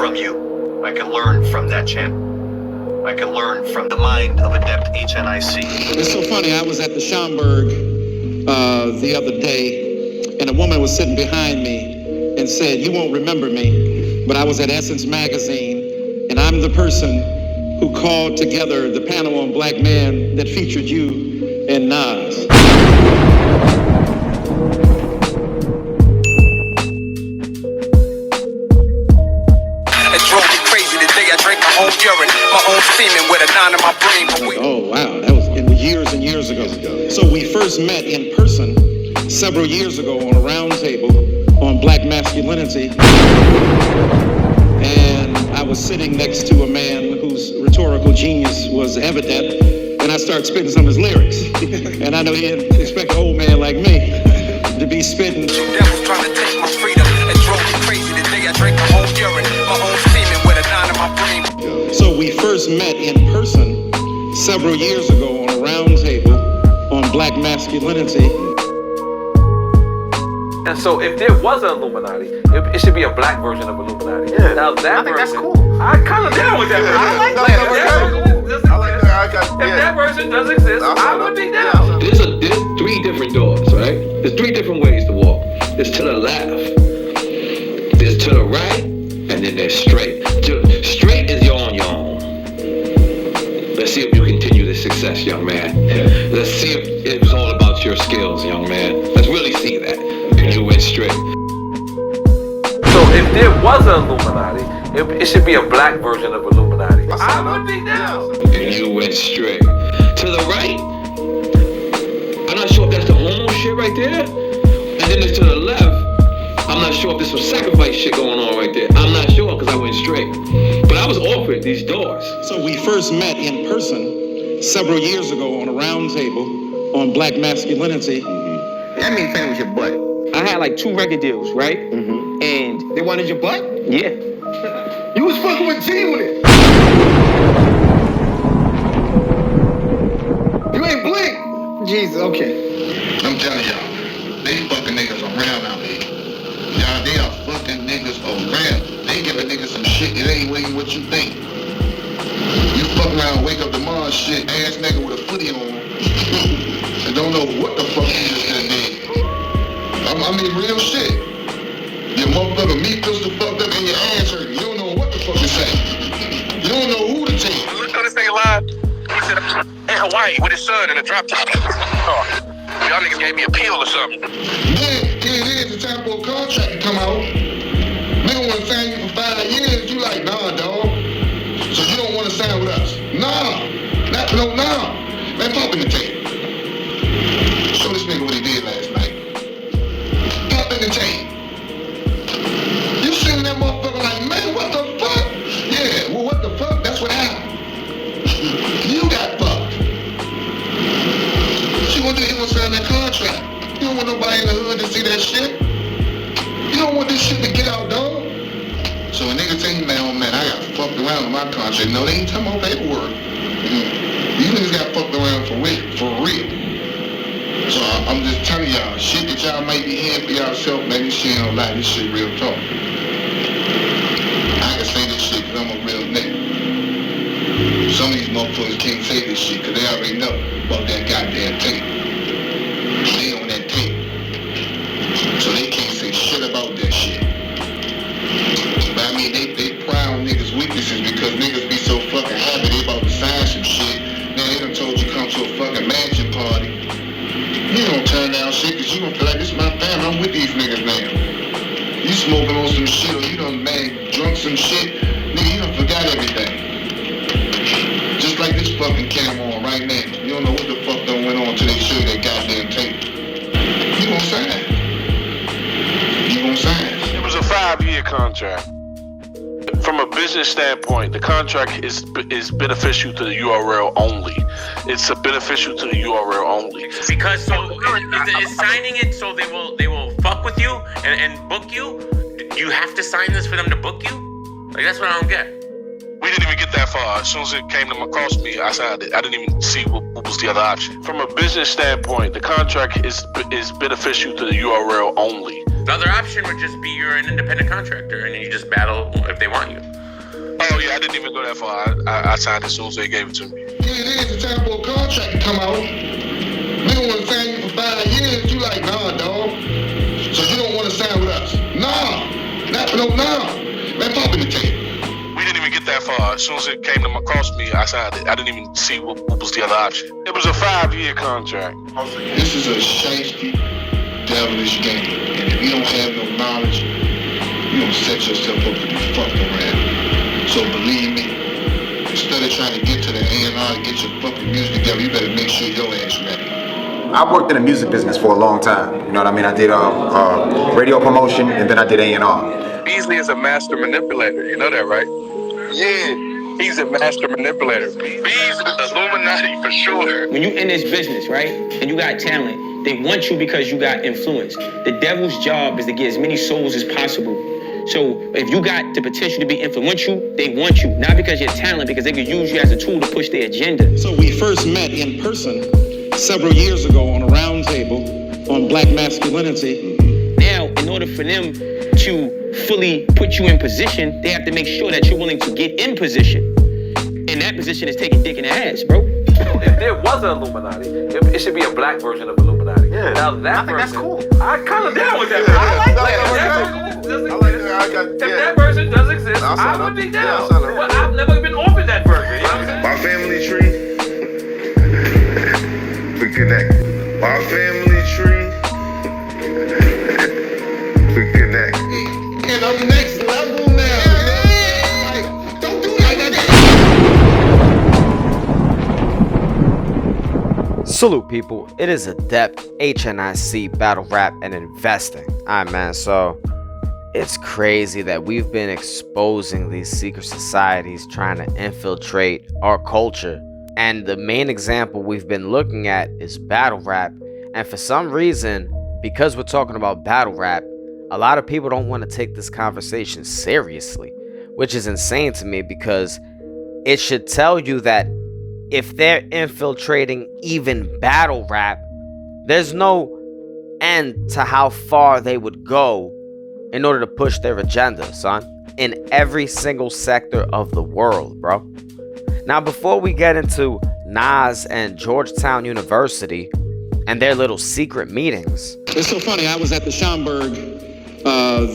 from you. I can learn from that channel. I can learn from the mind of adept HNIC. It's so funny, I was at the Schaumburg the other day, and a woman was sitting behind me and said, "You won't remember me, but I was at Essence Magazine, and I'm the person who called together the panel on black men that featured you and Nas." Own urine, my own semen with a 9 in my brain. Oh wow, that was years and years ago. So we first met in person several years ago on a round table on black masculinity, and I was sitting next to a man whose rhetorical genius was evident, and I started spitting some of his lyrics. And I know he didn't expect an old man like me to be spitting. Devils trying to take my freedom and drove me crazy. The day I drank my own urine, my own semen with a 9 in my brain. So we first met in person several years ago on a round table on black masculinity. And so if there was an Illuminati, it should be a black version of Illuminati. Yeah. Now that I think version, that's cool. I kind of down with that version. I like that. I like that. If that version does exist, I would be down. There's 3 different doors, right? There's 3 different ways to walk. There's to the left, there's to the right, and then there's straight. Straight is you're on your own. Let's see if you continue this success, young man. Let's see if it was all about your skills, young man. Let's really see that. And you went straight. So if there was an Illuminati, it should be a black version of Illuminati. I would be down. And you went straight. To the right, I'm not sure if that's the homo shit right there. And then it's to the left. I'm not sure if there's some sacrifice shit going on right there. I'm not sure because I went straight. But I was offered these doors. So we first met in person several years ago on a round table on black masculinity. That means playing with your butt. I had like 2 record deals, right? Mm-hmm. And They wanted your butt? yeah. You was fucking with G with it. You ain't blink. Jesus, okay. I'm telling y'all, they fucking niggas around out here. Y'all, they are fucking niggas around. They giving niggas some shit that ain't really what you think. You fuck around, wake up tomorrow, shit, ass nigga with a footy on, and don't know what the fuck you just did. I mean, real shit. Your motherfucker meat pistol fucked up and your ass hurt. You don't know what the fuck to say. You don't know who to take. Look on this thing live. He said in Hawaii with his son in a drop top. Oh, y'all niggas gave me a pill or something. Then, here it is, it's time for a contract to come out. Nigga wanna sign you for 5 years, you like, nah, dog. So you don't wanna sign with us? Nah. Man, pop in the tape. Show this nigga what he did last night. Pop in the tape. You sitting that motherfucker like, man, what the fuck? Yeah, well, what the fuck? That's what happened. You got fucked. What you gonna do? You gonna sign that contract? You don't want nobody in the hood to see that shit. You don't want this shit to get out, dog. So a nigga tell you, man, oh man, I got fucked around with my contract. No, they ain't talking about paperwork. You niggas got fucked around for real. So I'm just telling y'all, shit that y'all might be hearing for y'allself, man, this shit don't lie, this shit real talk. I can say this shit because I'm a real nigga. Some of these motherfuckers can't say this shit because they already know about that goddamn tape. They on that tape. So they can't say shit about that shit. But I mean, they proud on niggas' weaknesses because niggas be so fucking happy they about to sign some shit. Now they done told you come to a fucking mansion party. You don't turn down shit because you don't feel like this is my family. I'm with these niggas now. You smoking on some shit or you done, man, drunk some shit. Nigga, you done forgot everything. Just like this fucking camera on right now. You don't know what the fuck done went on till they show you that goddamn tape. You gon' sign. You gon' sign. It was a 5-year contract. From a business standpoint, the contract is beneficial to the URL only. It's a beneficial to the URL only. Because so is signing it so they will fuck with you and book you? You have to sign this for them to book you? Like that's what I don't get. We didn't even get that far. As soon as it came to across me, I signed it. I didn't even see what was the other option. From a business standpoint, the contract is beneficial to the URL only. The other option would just be you're an independent contractor and you just battle if they want you. Oh yeah, I didn't even go that far. I signed it as soon as they gave it to me. Yeah, it's time for a contract to come out. We don't want to sign you for 5 years. You like, nah, dog. So you don't want to sign with us? Nah. Man, pop in the tape. We didn't even get that far. As soon as it came across me, I signed it. I didn't even see what was the other option. It was a 5-year contract. This is a shiesty, devilish game. And if you don't have no knowledge, you don't set yourself up to be fucked around. So believe me, instead of trying to get to the A&R to get your fucking music together, you better make sure your ass ready. I worked in the music business for a long time. You know what I mean? I did radio promotion, and then I did A&R. Beasley is a master manipulator. You know that, right? Yeah, he's a master manipulator. Beasley is Illuminati for sure. When you in this business, right, and you got talent, they want you because you got influence. The devil's job is to get as many souls as possible. So if you got the potential to be influential, they want you. Not because you're talent, because they could use you as a tool to push their agenda. So we first met in person several years ago on a round table on black masculinity. Now, in order for them to fully put you in position, they have to make sure that you're willing to get in position. And that position is taking dick in the ass, bro. If there was an Illuminati, it should be a black version of Illuminati. Yeah. Now that I think that's cool. I kind of down with that. Yeah, I like that. If that version does exist, I would be down. But I've never been offered that version. You know what I'm saying? My family tree, we connect. My family tree, we connect. And I'm next level now. Like, don't do that. Salute, people. It is Adept, HNIC, Battle Rap, and Investing. Alright, man, so it's crazy that we've been exposing these secret societies trying to infiltrate our culture. And the main example we've been looking at is battle rap. And for some reason, because we're talking about battle rap, a lot of people don't want to take this conversation seriously, which is insane to me because it should tell you that if they're infiltrating even battle rap, there's no end to how far they would go in order to push their agenda, son, in every single sector of the world, bro. Now, before we get into Nas and Georgetown University and their little secret meetings. It's so funny, I was at the Schomburg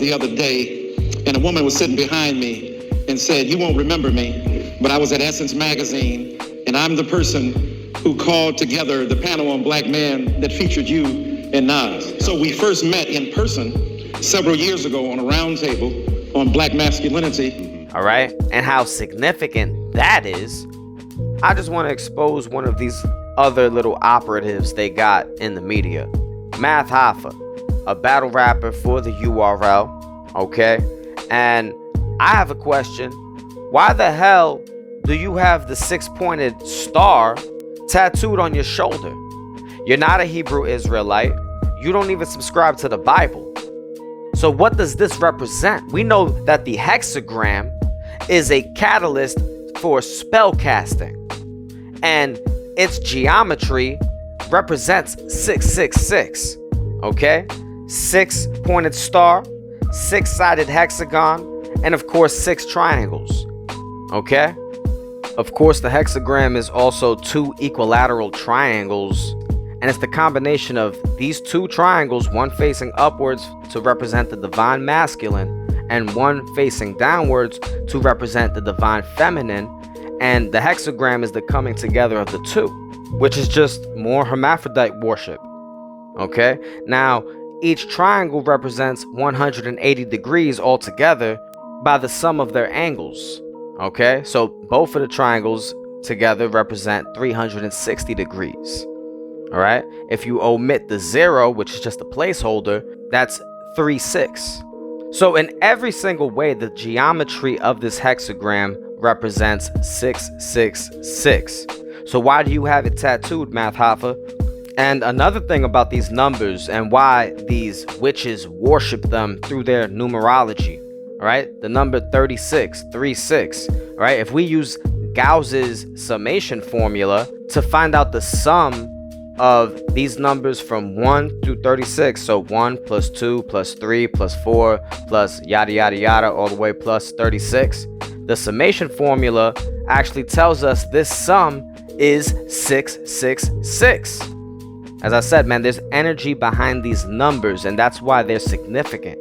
the other day, and a woman was sitting behind me and said, "You won't remember me, but I was at Essence Magazine, and I'm the person who called together the panel on black men that featured you and Nas." So we first met in person several years ago on a round table on black masculinity. All right, and how significant that is, I just want to expose one of these other little operatives they got in the media. Math Hoffa, a battle rapper for the URL, okay? And I have a question. Why the hell do you have the 6-pointed star tattooed on your shoulder? You're not a Hebrew Israelite. You don't even subscribe to the Bible. So what does this represent? We know that the hexagram is a catalyst for spell casting, and its geometry represents 666. Okay, 6-pointed star, 6-sided hexagon, and of course 6 triangles. Okay, of course the hexagram is also 2 equilateral triangles, and it's the combination of these 2 triangles, one facing upwards to represent the divine masculine and one facing downwards to represent the divine feminine. And the hexagram is the coming together of the 2, which is just more hermaphrodite worship. Okay, now each triangle represents 180 degrees altogether by the sum of their angles. Okay, so both of the triangles together represent 360 degrees. All right, if you omit the 0, which is just a placeholder, that's 3/6. So in every single way, the geometry of this hexagram represents 666. So why do you have it tattooed, Math Hoffa? And another thing about these numbers and why these witches worship them through their numerology, right? The number 36, 36, right? If we use Gauss's summation formula to find out the sum of these numbers from 1 through 36. So 1 plus 2 plus 3 plus 4 plus yada yada yada all the way plus 36. The summation formula actually tells us this sum is 666. As I said, man, there's energy behind these numbers, and that's why they're significant.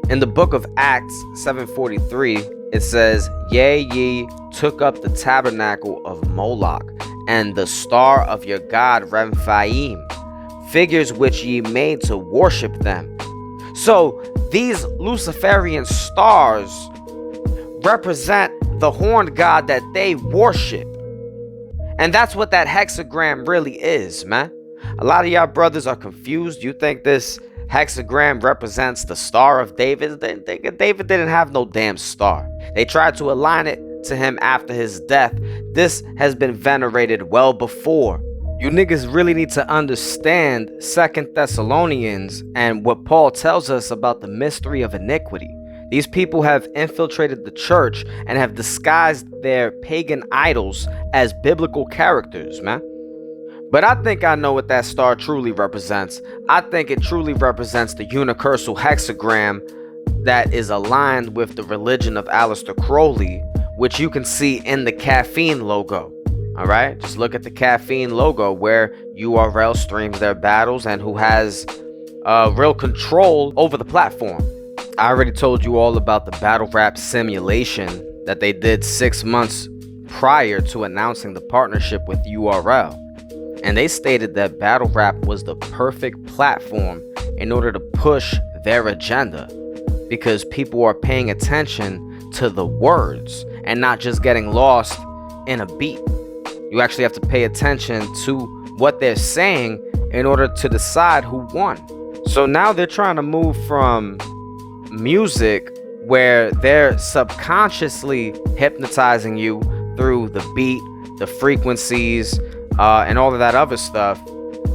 In the book of Acts 7:43, it says, Yea, ye took up the tabernacle of Moloch, and the star of your god Rephaim, figures which ye made to worship them. So these Luciferian stars represent the horned god that they worship. And that's what that hexagram really is, man. A lot of y'all brothers are confused. You think this hexagram represents the Star of David? David didn't have no damn star. They tried to align it to him after his death. This has been venerated well before. You niggas really need to understand 2 Thessalonians and what Paul tells us about the mystery of iniquity. These people have infiltrated the church and have disguised their pagan idols as biblical characters, man. But I think I know what that star truly represents. I think it truly represents the unicursal hexagram that is aligned with the religion of Aleister Crowley, which you can see in the caffeine logo. All right, just look at the caffeine logo where URL streams their battles and who has real control over the platform. I already told you all about the battle rap simulation that they did 6 months prior to announcing the partnership with URL. And they stated that battle rap was the perfect platform in order to push their agenda, because people are paying attention to the words and not just getting lost in a beat. You actually have to pay attention to what they're saying in order to decide who won. So now they're trying to move from music where they're subconsciously hypnotizing you through the beat, the frequencies, and all of that other stuff.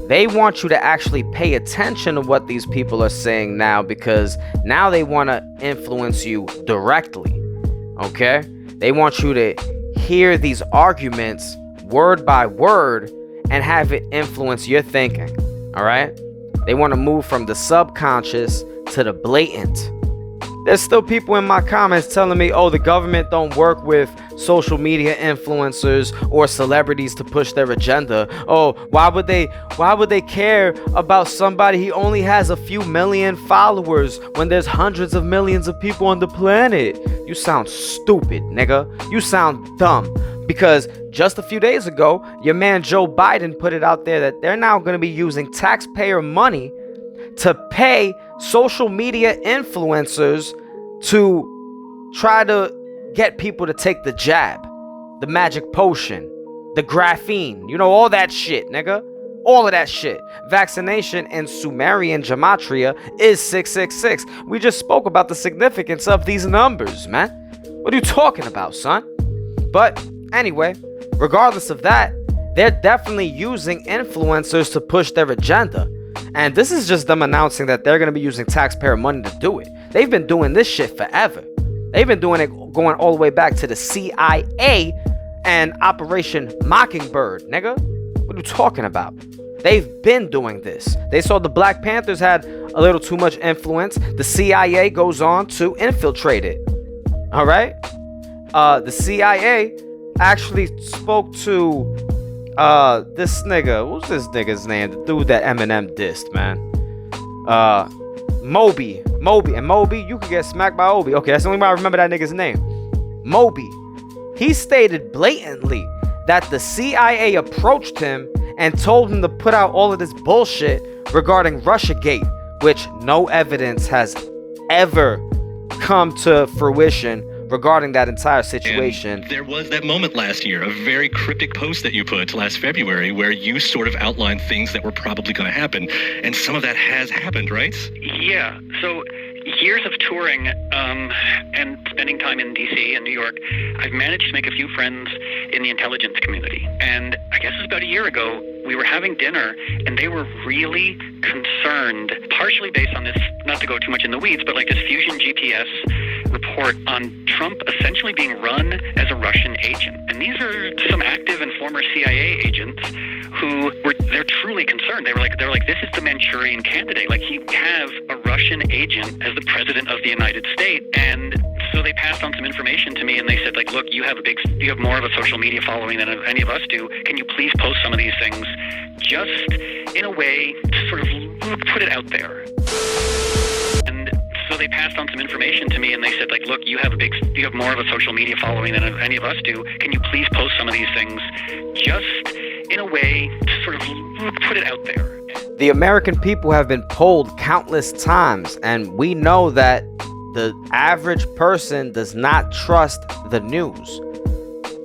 They want you to actually pay attention to what these people are saying now, because now they want to influence you directly. Okay? They want you to hear these arguments word by word and have it influence your thinking. All right? They want to move from the subconscious to the blatant. There's still people in my comments telling me, oh, the government don't work with social media influencers or celebrities to push their agenda. Oh, why would they care about somebody who only has a few million followers when there's hundreds of millions of people on the planet? You sound stupid, nigga. You sound dumb. Because just a few days ago, your man Joe Biden put it out there that they're now going to be using taxpayer money to pay social media influencers to try to get people to take the jab, the magic potion, the graphene, you know, all that shit, nigga. All of that shit. Vaccination in Sumerian gematria is 666. We just spoke about the significance of these numbers, man. What are you talking about, son? But anyway, regardless of that, they're definitely using influencers to push their agenda. And this is just them announcing that they're going to be using taxpayer money to do it. They've been doing this shit forever. They've been doing it going all the way back to the CIA and Operation Mockingbird, nigga. What are you talking about? They've been doing this. They saw the Black Panthers had a little too much influence. The CIA goes on to infiltrate it. All right? The CIA actually spoke to this nigga. What's this nigga's name? The dude that Eminem dissed, man. Moby. And Moby, you could get smacked by Obi. Okay, that's the only way I remember that nigga's name. Moby. He stated blatantly that the CIA approached him and told him to put out all of this bullshit regarding Russiagate, which no evidence has ever come to fruition regarding that entire situation. And there was that moment last year, a very cryptic post that you put last February where you sort of outlined things that were probably going to happen, and some of that has happened, right? Yeah, so years of touring and spending time in DC and New York, I've managed to make a few friends in the intelligence community. And I guess it was about a year ago, we were having dinner, and they were really concerned, partially based on this, not to go too much in the weeds, but like this fusion GPS report on Trump essentially being run as a Russian agent. And these are some active and former CIA agents who they're truly concerned. They were like, this is the Manchurian candidate. Like, you have a Russian agent as the president of the United States. And so they passed on some information to me, and they said, like, look, you have more of a social media following than any of us do. Can you please post some of these things just in a way to sort of put it out there? And so they passed on some information to me, and they said, like, look, you have more of a social media following than any of us do. Can you please post some of these things just in a way to sort of put it out there? The American people have been polled countless times, and we know that the average person does not trust the news.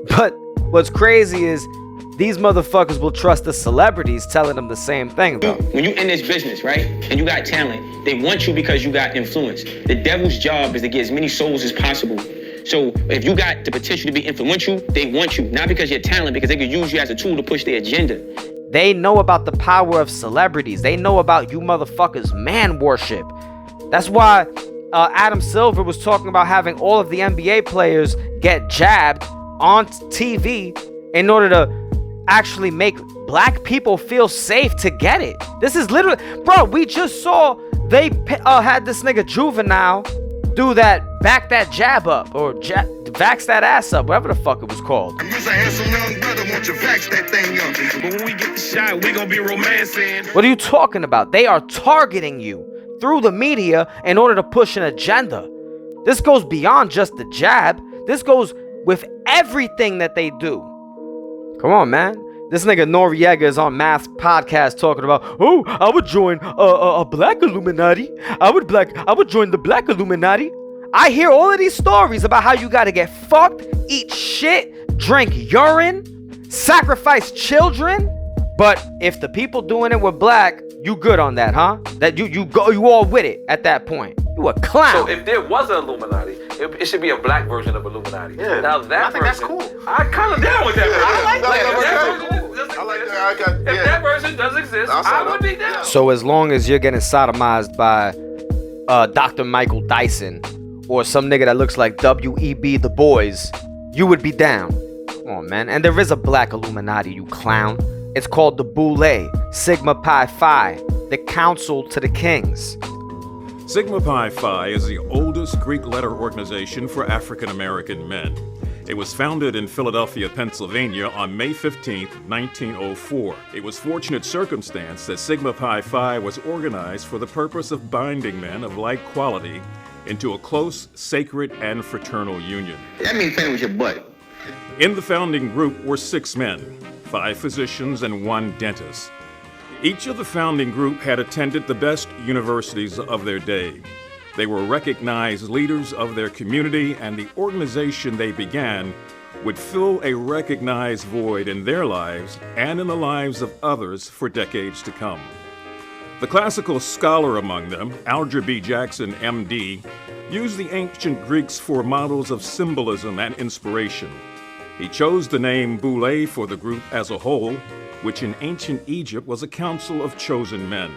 But what's crazy is these motherfuckers will trust the celebrities telling them the same thing. When you in this business, right, and you got talent, they want you because you got influence. The devil's job is to get as many souls as possible. So if you got the potential to be influential, they want you. Not because you're talent, because they could use you as a tool to push their agenda. They know about the power of celebrities. They know about you motherfuckers man worship. That's why Adam Silver was talking about having all of the NBA players get jabbed on TV in order to actually make black people feel safe to get it. This is literally, bro, we just saw they had this nigga Juvenile do that, back that jab up, or vax that ass up, whatever the fuck it was called. But when we get the shot, we gonna be romancing. What are you talking about? They are targeting you through the media in order to push an agenda. This goes beyond just the jab. This goes with everything that they do. Come on, man. This nigga Noriega is on Math's podcast talking about, oh, I would join a black Illuminati. I would join the black Illuminati. I hear all of these stories about how you gotta get fucked, eat shit, drink urine, sacrifice children. But if the people doing it were black, you good on that, huh? That you all with it at that point. You a clown. So if there was an Illuminati, it should be a black version of Illuminati. Yeah, now that I think that's cool. I kind of down with that. I like that. If that version does exist, I would be down. So as long as you're getting sodomized by Dr. Michael Dyson or some nigga that looks like W.E.B. Du Bois, you would be down. Come on, man. And there is a black Illuminati, you clown. It's called the Boule, Sigma Pi Phi, the Council to the Kings. Sigma Pi Phi is the oldest Greek letter organization for African American men. It was founded in Philadelphia, Pennsylvania on May 15, 1904. It was fortunate circumstance that Sigma Pi Phi was organized for the purpose of binding men of like quality into a close, sacred, and fraternal union. That means playing with your butt. In the founding group were 6 men, 5 physicians and 1 dentist. Each of the founding group had attended the best universities of their day. They were recognized leaders of their community, and the organization they began would fill a recognized void in their lives and in the lives of others for decades to come. The classical scholar among them, Alger B. Jackson, M.D., used the ancient Greeks for models of symbolism and inspiration. He chose the name Boule for the group as a whole, which in ancient Egypt was a council of chosen men.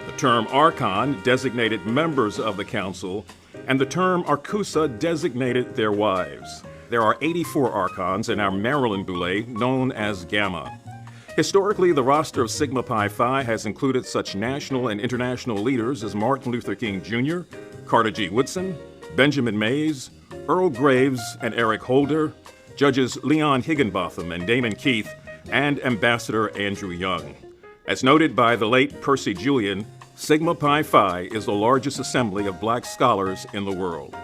The term Archon designated members of the council, and the term Arcusa designated their wives. There are 84 Archons in our Maryland Boule, known as Gamma. Historically, the roster of Sigma Pi Phi has included such national and international leaders as Martin Luther King Jr., Carter G. Woodson, Benjamin Mays, Earl Graves and Eric Holder, Judges Leon Higginbotham and Damon Keith, and Ambassador Andrew Young. As noted by the late Percy Julian, Sigma Pi Phi is the largest assembly of black scholars in the world.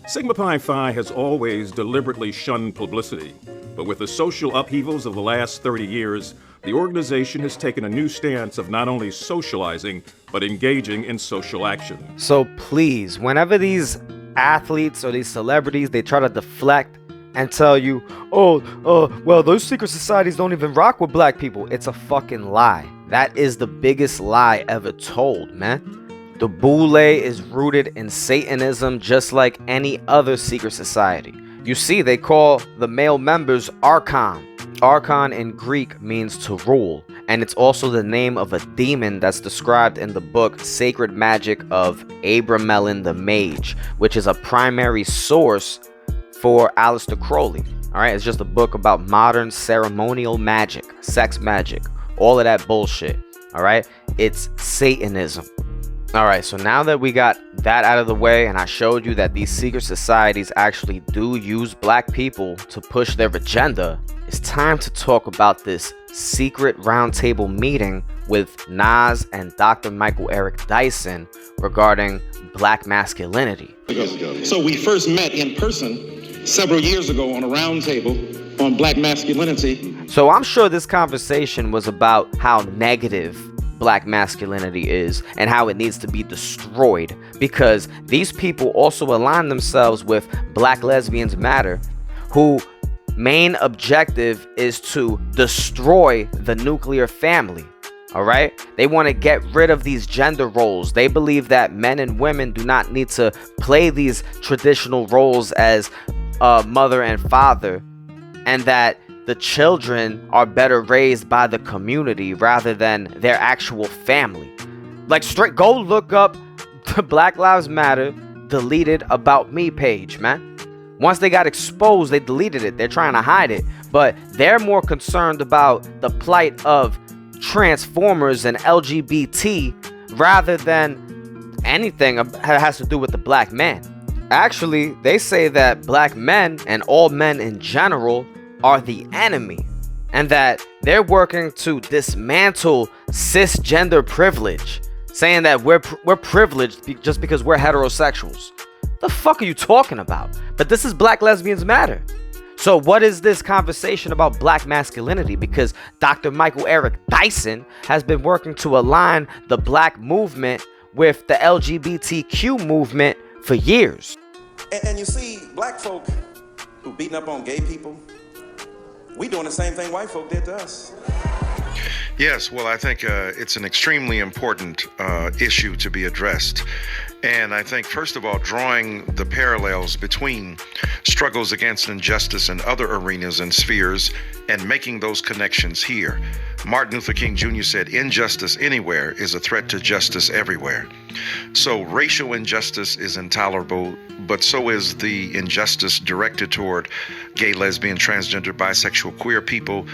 Sigma Pi Phi has always deliberately shunned publicity, but with the social upheavals of the last 30 years, the organization has taken a new stance of not only socializing, but engaging in social action. So please, whenever these athletes or these celebrities, they try to deflect and tell you, well, those secret societies don't even rock with black people. It's a fucking lie. That is the biggest lie ever told, man. The Boule is rooted in Satanism just like any other secret society. You see, they call the male members Archon. Archon in Greek means to rule, and it's also the name of a demon that's described in the book Sacred Magic of Abramelin the Mage, which is a primary source for Aleister Crowley. Alright, it's just a book about modern ceremonial magic, sex magic, all of that bullshit. Alright, it's Satanism. Alright, so now that we got that out of the way and I showed you that these secret societies actually do use black people to push their agenda, it's time to talk about this secret roundtable meeting with Nas and Dr. Michael Eric Dyson regarding black masculinity. So we first met in person several years ago on a roundtable on black masculinity. So I'm sure this conversation was about how negative black masculinity is and how it needs to be destroyed, because these people also align themselves with Black Lesbians Matter, who main objective is to destroy the nuclear family. All right, they want to get rid of these gender roles. They believe that men and women do not need to play these traditional roles as mother and father, and that the children are better raised by the community rather than their actual family. Like, straight, go look up the Black Lives Matter deleted About Me page, man. Once they got exposed, they deleted it. They're trying to hide it, but they're more concerned about the plight of Transformers and LGBT rather than anything that has to do with the black man. Actually, they say that black men and all men in general are the enemy, and that they're working to dismantle cisgender privilege, saying that we're privileged just because we're heterosexuals. The fuck are you talking about? But this is Black Lesbians Matter. So what is this conversation about black masculinity? Because Dr. Michael Eric Dyson has been working to align the black movement with the LGBTQ movement for years. And you see, black folk who beating up on gay people, we doing the same thing white folk did to us. Yes, well, I think it's an extremely important issue to be addressed. And I think, first of all, drawing the parallels between struggles against injustice in other arenas and spheres and making those connections here. Martin Luther King Jr. said, injustice anywhere is a threat to justice everywhere. So racial injustice is intolerable, but so is the injustice directed toward gay, lesbian, transgender, bisexual, queer people,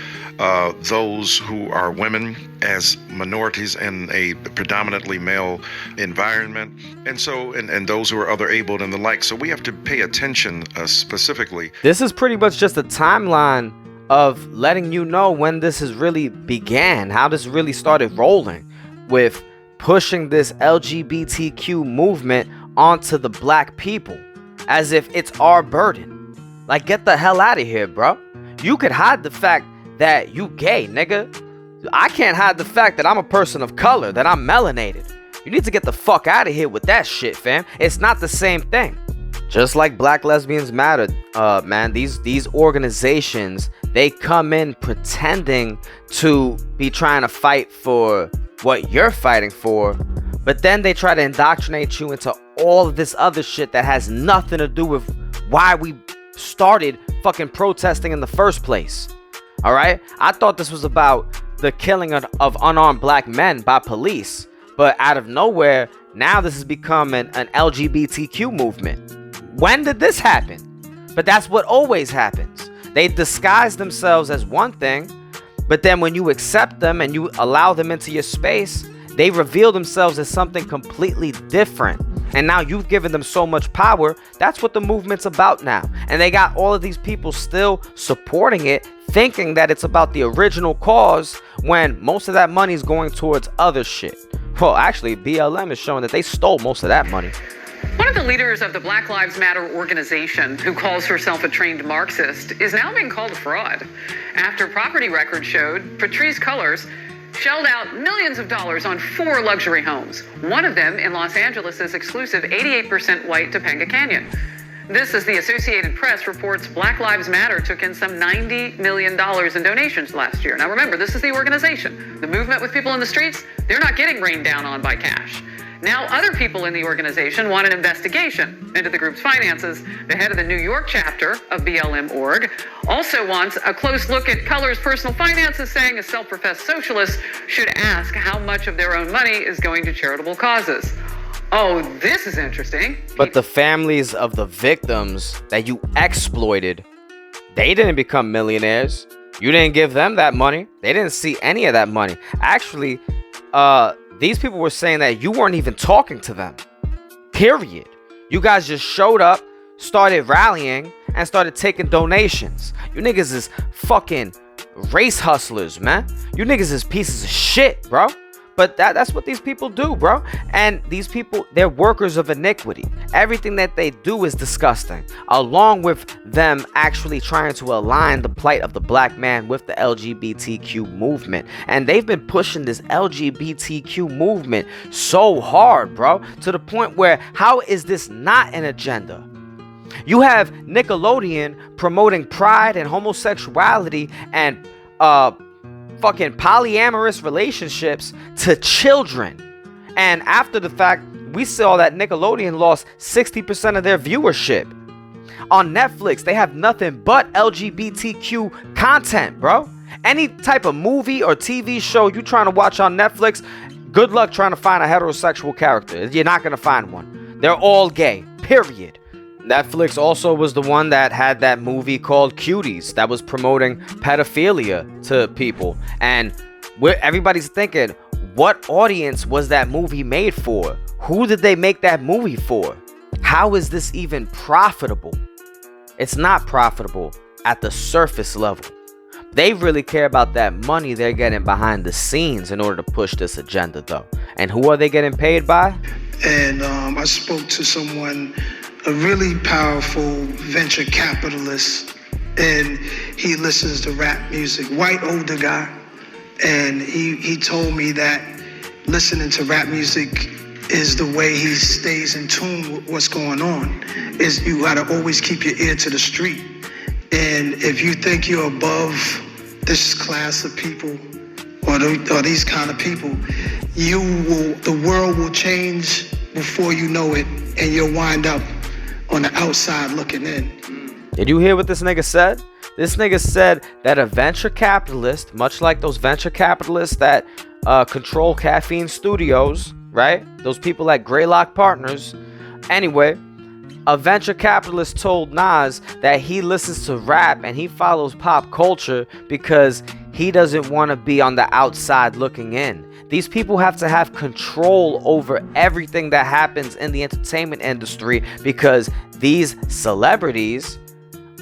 those who are women as minorities in a predominantly male environment, and those who are other abled and the like. So we have to pay attention specifically. This is pretty much just a timeline of letting you know when this has really began, how this really started rolling with pushing this LGBTQ movement onto the black people as if it's our burden. Like, get the hell out of here, bro. You could hide the fact that you gay, nigga. I can't hide the fact that I'm a person of color, that I'm melanated. You need to get the fuck out of here with that shit, fam. It's not the same thing. Just like Black Lesbians Matter, man, these organizations, they come in pretending to be trying to fight for what you're fighting for, but then they try to indoctrinate you into all of this other shit that has nothing to do with why we started fucking protesting in the first place. All right? I thought this was about the killing of unarmed black men by police, but out of nowhere, now this has become an LGBTQ movement. When did this happen? But that's what always happens. They disguise themselves as one thing, but then when you accept them and you allow them into your space, they reveal themselves as something completely different. And now you've given them so much power. That's what the movement's about now. And they got all of these people still supporting it, thinking that it's about the original cause when most of that money is going towards other shit. Well, actually, BLM is showing that they stole most of that money. One of the leaders of the Black Lives Matter organization, who calls herself a trained Marxist, is now being called a fraud after property records showed Patrisse Cullors shelled out millions of dollars on 4 luxury homes, one of them in Los Angeles' exclusive 88% white Topanga Canyon. This, as the Associated Press reports, Black Lives Matter took in some $90 million in donations last year. Now remember, this is the organization. The movement with people in the streets, they're not getting rained down on by cash. Now other people in the organization want an investigation into the group's finances. The head of the New York chapter of BLM.org also wants a close look at Color's personal finances, saying a self-professed socialist should ask how much of their own money is going to charitable causes. Oh, this is interesting. But the families of the victims that you exploited, they didn't become millionaires. You didn't give them that money. They didn't see any of that money. Actually, these people were saying that you weren't even talking to them. Period. You guys just showed up, started rallying, and started taking donations. You niggas is fucking race hustlers, man. You niggas is pieces of shit, bro. But that's what these people do, bro. And these people, they're workers of iniquity. Everything that they do is disgusting. Along with them actually trying to align the plight of the black man with the LGBTQ movement. And they've been pushing this LGBTQ movement so hard, bro. To the point where, how is this not an agenda? You have Nickelodeon promoting pride and homosexuality and fucking polyamorous relationships to children. And after the fact, we saw that Nickelodeon lost 60% of their viewership. On Netflix, they have nothing but LGBTQ content, bro. Any type of movie or TV show you trying to watch on Netflix, good luck trying to find a heterosexual character. You're not going to find one. They're all gay, period. Netflix also was the one that had that movie called Cuties that was promoting pedophilia to people. And everybody's thinking, what audience was that movie made for? Who did they make that movie for? How is this even profitable? It's not profitable at the surface level. They really care about that money they're getting behind the scenes in order to push this agenda, though. And who are they getting paid by? And I spoke to someone, a really powerful venture capitalist, and he listens to rap music, white older guy, and he told me that listening to rap music is the way he stays in tune with what's going on. Is you gotta always keep your ear to the street, and if you think you're above this class of people or these kind of people, the world will change before you know it, and you'll wind up on the outside looking in. Did you hear what this nigga said? This nigga said that a venture capitalist, much like those venture capitalists that control Caffeine Studios, right? Those people at Greylock Partners. Anyway, a venture capitalist told Nas that he listens to rap and he follows pop culture because he doesn't want to be on the outside looking in. These people have to have control over everything that happens in the entertainment industry because these celebrities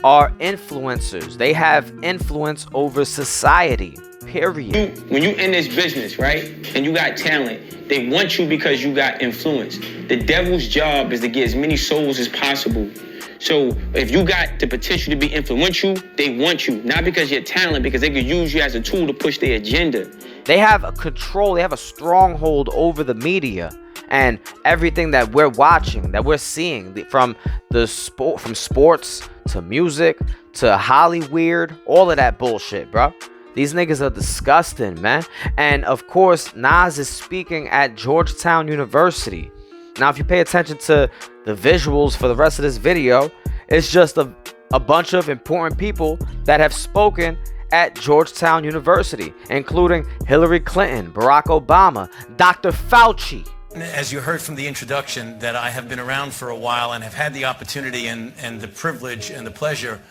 are influencers. They have influence over society, period. When you in this business, right, and you got talent, they want you because you got influence. The devil's job is to get as many souls as possible. So if you got the potential to be influential, they want you. Not because you're talented, because they could use you as a tool to push their agenda. They have a control, they have a stronghold over the media and everything that we're watching, that we're seeing, from sports to music to Hollywood, all of that bullshit, bro. These niggas are disgusting, man. And of course, Nas is speaking at Georgetown University. Now, if you pay attention to the visuals for the rest of this video, it's just a bunch of important people that have spoken at Georgetown University, including Hillary Clinton, Barack Obama, Dr. Fauci. As you heard from the introduction, that I have been around for a while and have had the opportunity and the privilege and the pleasure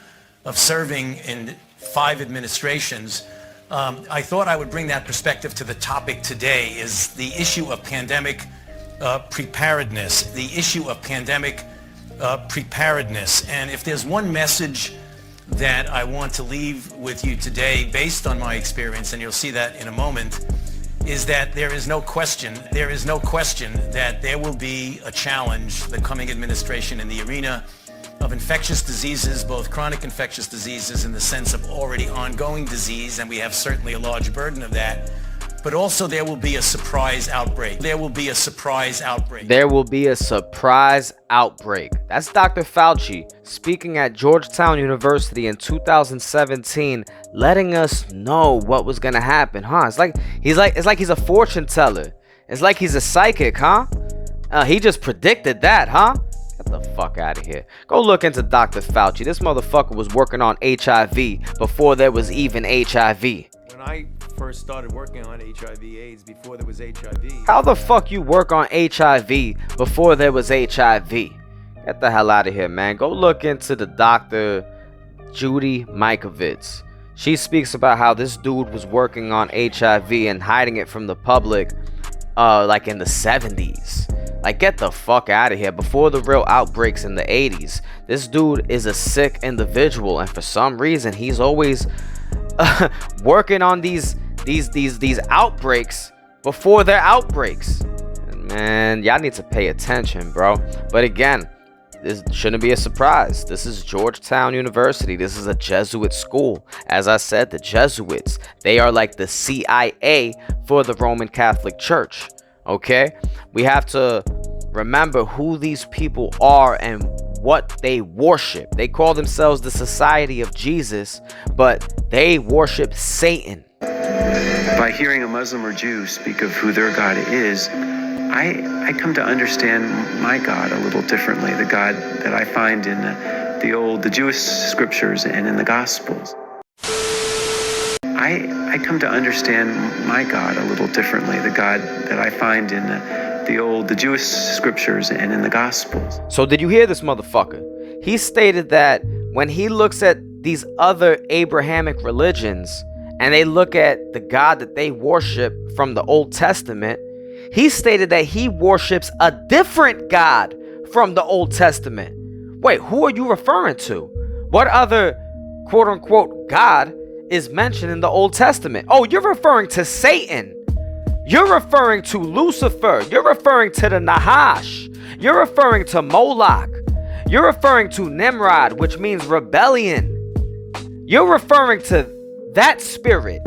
of serving in 5 administrations. I thought I would bring that perspective to the topic today, is the issue of pandemic preparedness. The issue of pandemic preparedness. And if there's one message that I want to leave with you today, based on my experience, and you'll see that in a moment, is that there is no question that there will be a challenge, the coming administration, in the arena of infectious diseases, both chronic infectious diseases in the sense of already ongoing disease, and we have certainly a large burden of that, but also there will be a surprise outbreak. There will be a surprise outbreak. There will be a surprise outbreak. That's Dr. Fauci speaking at Georgetown University in 2017, letting us know what was gonna happen, huh? It's like he's a fortune teller. It's like he's a psychic, huh? He just predicted that, huh? Get the fuck out of here. Go look into Dr. Fauci. This motherfucker was working on HIV before there was even HIV. When I first started working on HIV/AIDS, before there was HIV. How the fuck you work on HIV before there was HIV? Get the hell out of here, man. Go look into the Dr. Judy Mikovits. She speaks about how this dude was working on HIV and hiding it from the public like in the 70s. Like, get the fuck out of here. Before the real outbreaks in the 80s. This dude is a sick individual, and for some reason he's always working on these outbreaks before they're outbreaks. And man, y'all need to pay attention, bro. But again, this shouldn't be a surprise. This is Georgetown University. This is a Jesuit school. As I said, the Jesuits, they are like the CIA for the Roman Catholic Church. Okay? We have to remember who these people are and what they worship. They call themselves the Society of Jesus, but they worship Satan. By hearing a Muslim or Jew speak of who their God is, I come to understand my God a little differently, the God that I find in the Jewish scriptures and in the Gospels. I come to understand my God a little differently, the God that I find in the Jewish scriptures and in the Gospels. So did you hear this motherfucker? He stated that when he looks at these other Abrahamic religions and they look at the God that they worship from the Old Testament, he stated that he worships a different God from the Old Testament. Wait, who are you referring to? What other quote-unquote God is mentioned in the Old Testament? Oh, you're referring to Satan. You're referring to Lucifer. You're referring to the Nahash. You're referring to Moloch. You're referring to Nimrod, which means rebellion. You're referring to that spirit.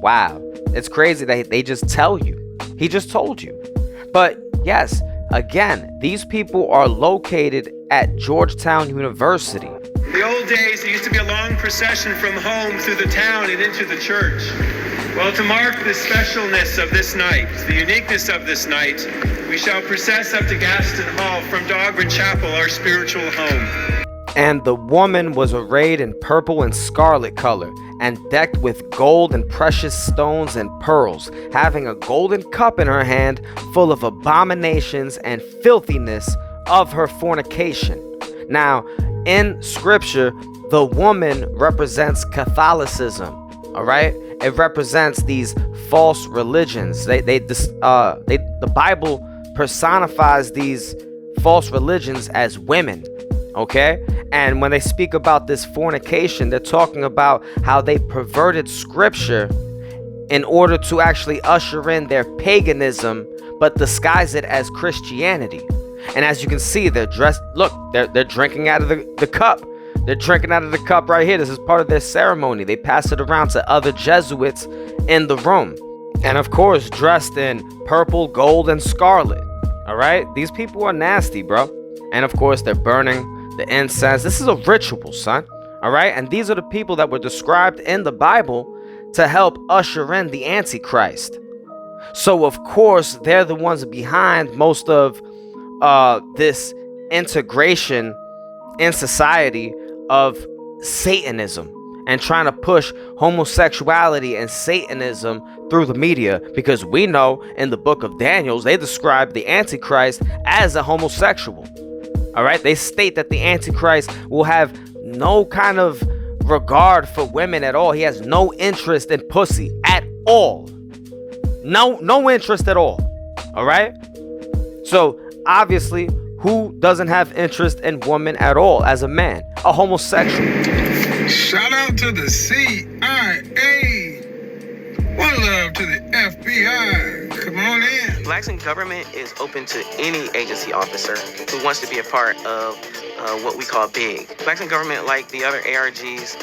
Wow. It's crazy that they just tell you. He just told you. But yes, again, these people are located at Georgetown University. The old days, there used to be a long procession from home through the town and into the church. Well, to mark the specialness of this night, the uniqueness of this night, we shall process up to Gaston Hall from Dahlgren Chapel, our spiritual home. And the woman was arrayed in purple and scarlet color, and decked with gold and precious stones and pearls, having a golden cup in her hand, full of abominations and filthiness of her fornication. Now, in scripture, the woman represents Catholicism, all right? It represents these false religions. The Bible personifies these false religions as women. Okay? And when they speak about this fornication, they're talking about how they perverted scripture in order to actually usher in their paganism, but disguise it as Christianity. And as you can see, they're dressed, look, they're drinking out of the cup. They're drinking out of the cup right here. This is part of their ceremony. They pass it around to other Jesuits in the room. And of course, dressed in purple, gold, and scarlet. All right? These people are nasty, bro. And of course, they're burning the incense. This is a ritual, son. All right? And these are the people that were described in the Bible to help usher in the Antichrist. So, of course, they're the ones behind most of this integration in society of Satanism and trying to push homosexuality and Satanism through the media, because we know in the book of Daniel, they describe the Antichrist as a homosexual. All right, they state that the Antichrist will have no kind of regard for women at all. He has no interest in pussy at all. No interest at all. All right. So obviously, who doesn't have interest in women at all as a man? A homosexual. Shout out to the CIA. One love to the FBI. Come on in. Blacks in Government is open to any agency officer who wants to be a part of what we call BIG. Blacks in Government, like the other ARGs,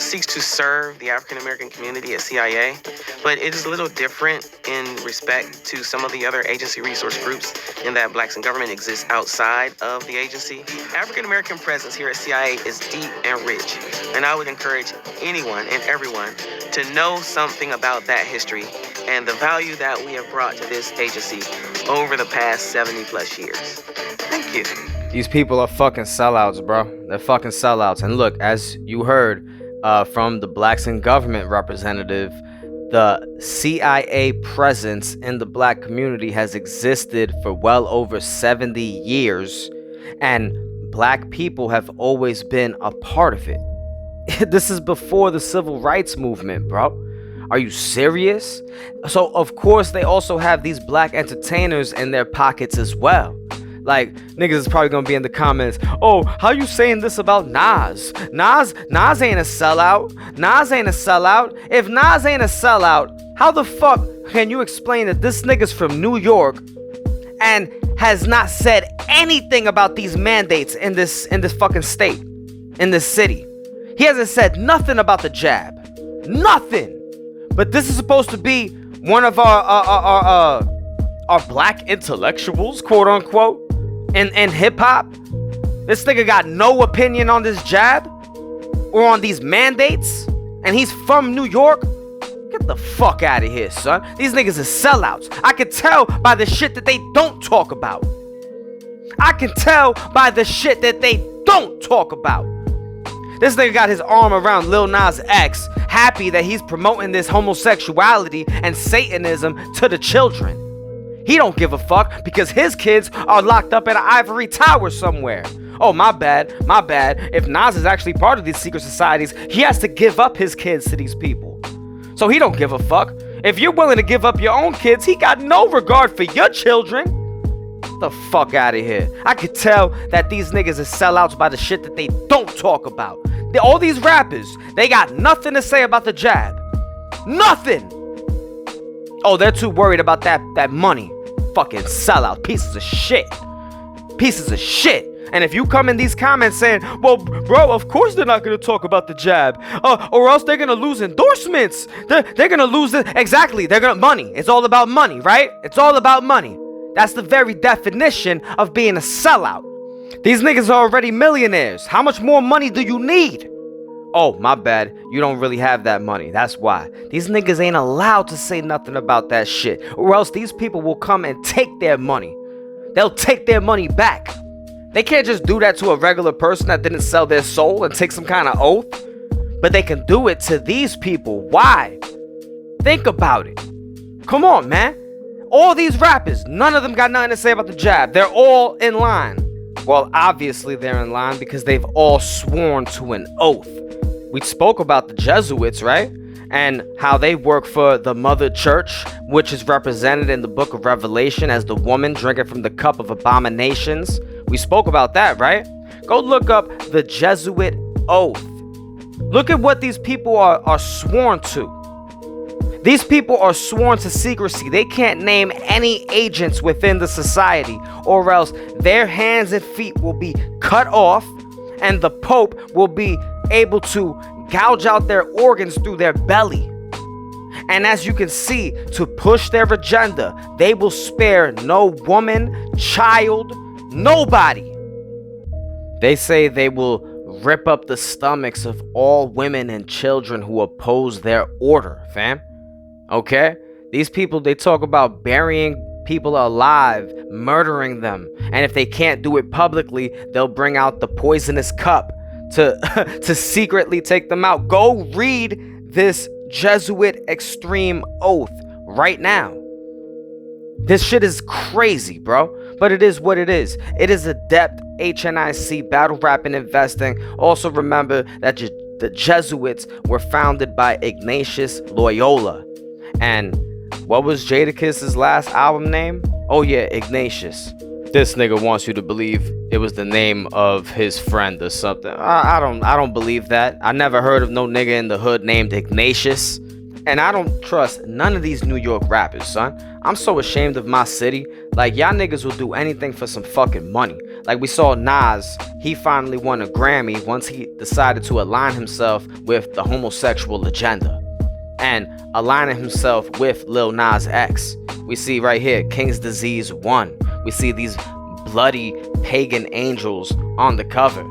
seeks to serve the African American community at CIA, but it is a little different in respect to some of the other agency resource groups in that Blacks in Government exists outside of the agency. African American presence here at CIA is deep and rich, and I would encourage anyone and everyone to know something about that history and the value that we have brought to this agency over the past 70 plus years. Thank you. These people are fucking sellouts, bro. They're fucking sellouts. And look, as you heard from the Blacks in Government representative, the CIA presence in the black community has existed for well over 70 years, and black people have always been a part of it. This is before the civil rights movement, bro. Are you serious? So, of course, they also have these black entertainers in their pockets as well. Like, niggas is probably gonna be in the comments, oh, how you saying this about Nas? Nas ain't a sellout. Nas ain't a sellout. If Nas ain't a sellout, how the fuck can you explain that this nigga's from New York and has not said anything about these mandates in this fucking state, in this city? He hasn't said nothing about the jab. Nothing. But this is supposed to be one of our black intellectuals, quote unquote, in hip hop. This nigga got no opinion on this jab or on these mandates, and he's from New York. Get the fuck out of here, son. These niggas are sellouts. I can tell by the shit that they don't talk about. I can tell by the shit that they don't talk about. This nigga got his arm around Lil Nas X, happy that he's promoting this homosexuality and Satanism to the children. He don't give a fuck because his kids are locked up in an ivory tower somewhere. Oh, my bad. If Nas is actually part of these secret societies, he has to give up his kids to these people. So he don't give a fuck. If you're willing to give up your own kids, he got no regard for your children. Get the fuck out of here. I could tell that these niggas are sellouts by the shit that they don't talk about. All these rappers, they got nothing to say about the jab. Nothing. Oh, they're too worried about that money. Fucking sellout. Pieces of shit. Pieces of shit. And if you come in these comments saying, well, bro, of course they're not going to talk about the jab. Or else they're going to lose endorsements. They're going to lose it. Exactly. They're going to money. It's all about money, right? It's all about money. That's the very definition of being a sellout. These niggas are already millionaires. How much more money do you need? Oh, my bad. You don't really have that money. That's why. These niggas ain't allowed to say nothing about that shit. Or else these people will come and take their money. They'll take their money back. They can't just do that to a regular person that didn't sell their soul and take some kind of oath. But they can do it to these people. Why? Think about it. Come on, man. All these rappers, none of them got nothing to say about the jab. They're all in line. Well, obviously they're in line because they've all sworn to an oath. We spoke about the Jesuits, right? And how they work for the Mother Church, which is represented in the book of Revelation as the woman drinking from the cup of abominations. We spoke about that, right? Go look up the Jesuit oath. Look at what these people are sworn to. These people are sworn to secrecy. They can't name any agents within the society, or else their hands and feet will be cut off, and the Pope will be able to gouge out their organs through their belly. And as you can see, to push their agenda, they will spare no woman, child, nobody. They say they will rip up the stomachs of all women and children who oppose their order, fam. Okay? These people, they talk about burying people alive, murdering them. And if they can't do it publicly, they'll bring out the poisonous cup to secretly take them out. Go read this Jesuit extreme oath right now. This shit is crazy, bro. But it is what it is. It is adept HNIC battle rap and investing. Also remember that the Jesuits were founded by Ignatius Loyola. And what was Jadakiss' last album name? Oh yeah, Ignatius. This nigga wants you to believe it was the name of his friend or something. I don't believe that. I never heard of no nigga in the hood named Ignatius. And I don't trust none of these New York rappers, son. I'm so ashamed of my city. Like, y'all niggas will do anything for some fucking money. Like, we saw Nas, he finally won a Grammy once he decided to align himself with the homosexual agenda. And aligning himself with Lil Nas X. We see right here, King's Disease 1. We see these bloody pagan angels on the cover.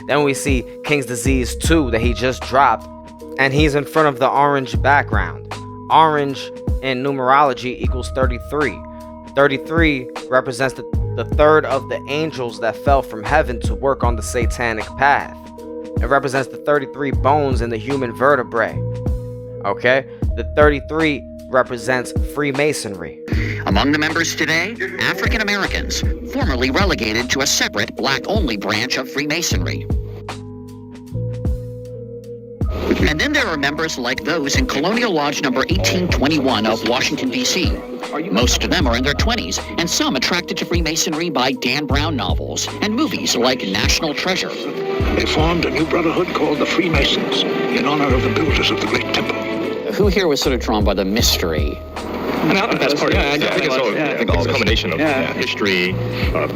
Then we see King's Disease 2 that he just dropped. And he's in front of the orange background. Orange in numerology equals 33. 33 represents the third of the angels that fell from heaven to work on the satanic path. It represents the 33 bones in the human vertebrae. Okay? The 33 represents Freemasonry. Among the members today, African Americans, formerly relegated to a separate black-only branch of Freemasonry. And then there are members like those in Colonial Lodge number 1821 of Washington, D.C. Most of them are in their 20s, and some attracted to Freemasonry by Dan Brown novels and movies like National Treasure. They formed a new brotherhood called the Freemasons in honor of the builders of the Great Temple. Who here was sort of drawn by the mystery? That's part of it. I think it's a combination of history,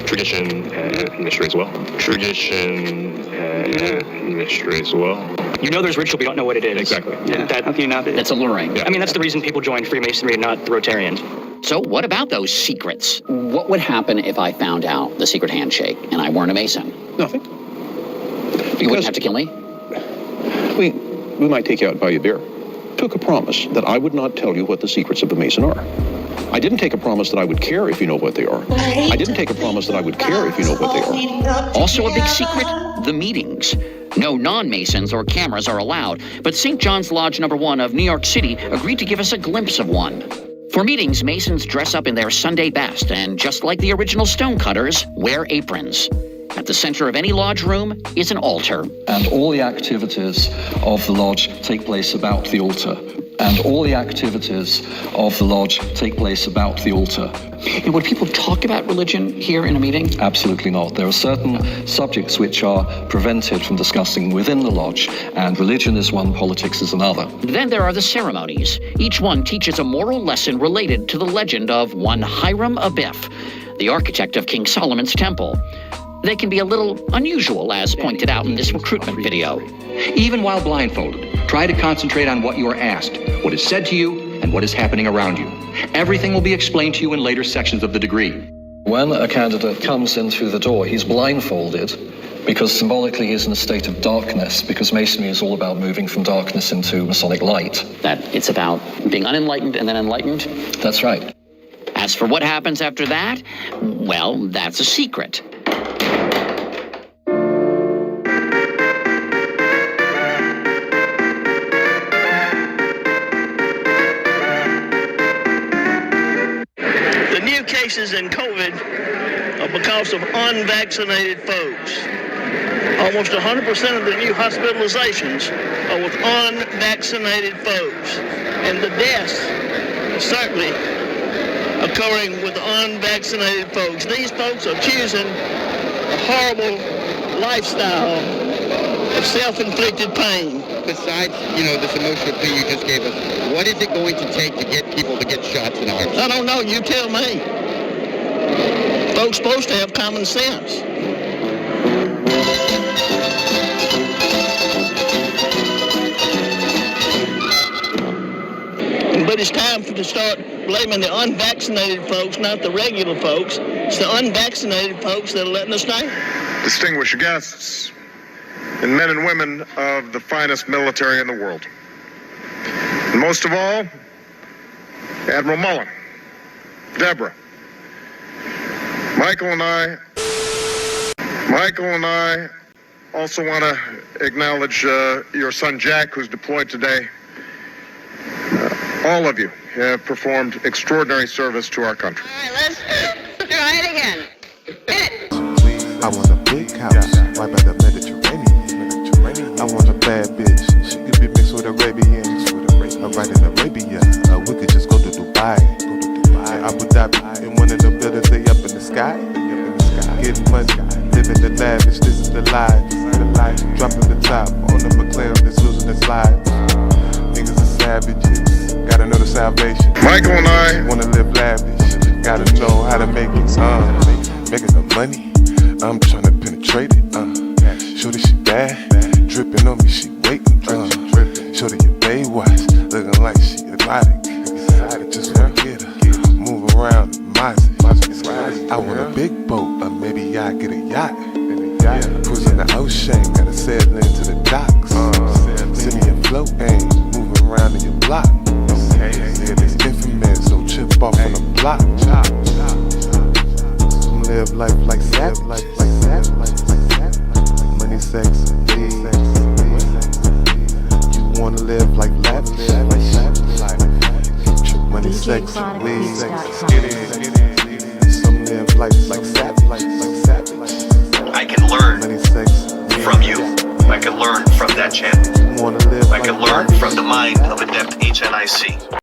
tradition, and mystery as well. Tradition and mystery as well. You know there's ritual, but you don't know what it is. Exactly. Yeah. How can you not? That's alluring. I mean, that's the reason people join Freemasonry and not the Rotarians. So what about those secrets? What would happen if I found out the secret handshake and I weren't a Mason? Nothing. You wouldn't have to kill me? We might take you out and buy you a beer. Took a promise that I would not tell you what the secrets of the Mason are. I didn't take a promise that I would care if you know what they are. I didn't take a promise that I would care if you know what they are. Also a big secret, the meetings. No non-Masons or cameras are allowed, but St. John's Lodge number 1 of New York City agreed to give us a glimpse of one. For meetings, Masons dress up in their Sunday best and, just like the original stonecutters, wear aprons. At the center of any lodge room is an altar. And all the activities of the lodge take place about the altar. And all the activities of the lodge take place about the altar. And would people talk about religion here in a meeting? Absolutely not. There are certain subjects which are prevented from discussing within the lodge, and religion is one, politics is another. Then there are the ceremonies. Each one teaches a moral lesson related to the legend of one Hiram Abiff, the architect of King Solomon's temple. They can be a little unusual, as pointed out in this recruitment video. Even while blindfolded, try to concentrate on what you are asked, what is said to you, and what is happening around you. Everything will be explained to you in later sections of the degree. When a candidate comes in through the door, he's blindfolded because symbolically he's in a state of darkness, because Masonry is all about moving from darkness into Masonic light. That it's about being unenlightened and then enlightened? That's right. As for what happens after that, well, that's a secret. Cases in COVID are because of unvaccinated folks. Almost 100% of the new hospitalizations are with unvaccinated folks. And the deaths are certainly occurring with unvaccinated folks. These folks are choosing a horrible lifestyle of self-inflicted pain. Besides, this emotional plea you just gave us, what is it going to take to get people to get shots in arms? I don't know. You tell me. Folks supposed to have common sense. But it's time to start blaming the unvaccinated folks, not the regular folks. It's the unvaccinated folks that are letting us down. Distinguished guests, and men and women of the finest military in the world. And most of all, Admiral Mullen, Deborah, Michael and I also want to acknowledge your son Jack, who's deployed today. All of you have performed extraordinary service to our country. All right, let's try it again. I want a big house right by the Mediterranean. I want a bad bitch. She could be mixed with Arabians. Right in Arabia. We could just go to Dubai. Abu Dhabi. In one of the buildings, they up in the sky. Getting money, living the lavish. This is the life. Dropping the top on the McLaren that's losing its lives. Niggas are savages. Gotta know the salvation. Michael and I wanna live lavish. Gotta know how to make it. Making the money. I'm trying to penetrate it. Shorty, she bad. Dripping on me, she waiting. Shorty, your babe watch. Looking like she erotic. Just wanna get her. Move around, I want a big boat, or maybe I get a yacht. Cruising the ocean, gotta sail into the docks. Send me a float, ain't moving around in your block. Yeah, this information. so chip off on the block. Some live life like savage. Money, sex, weed. You wanna live like lavish. Money, sex, weed. Some live life like savage. I can learn from you. I can learn from that channel. I can learn from the mind of adept HNIC.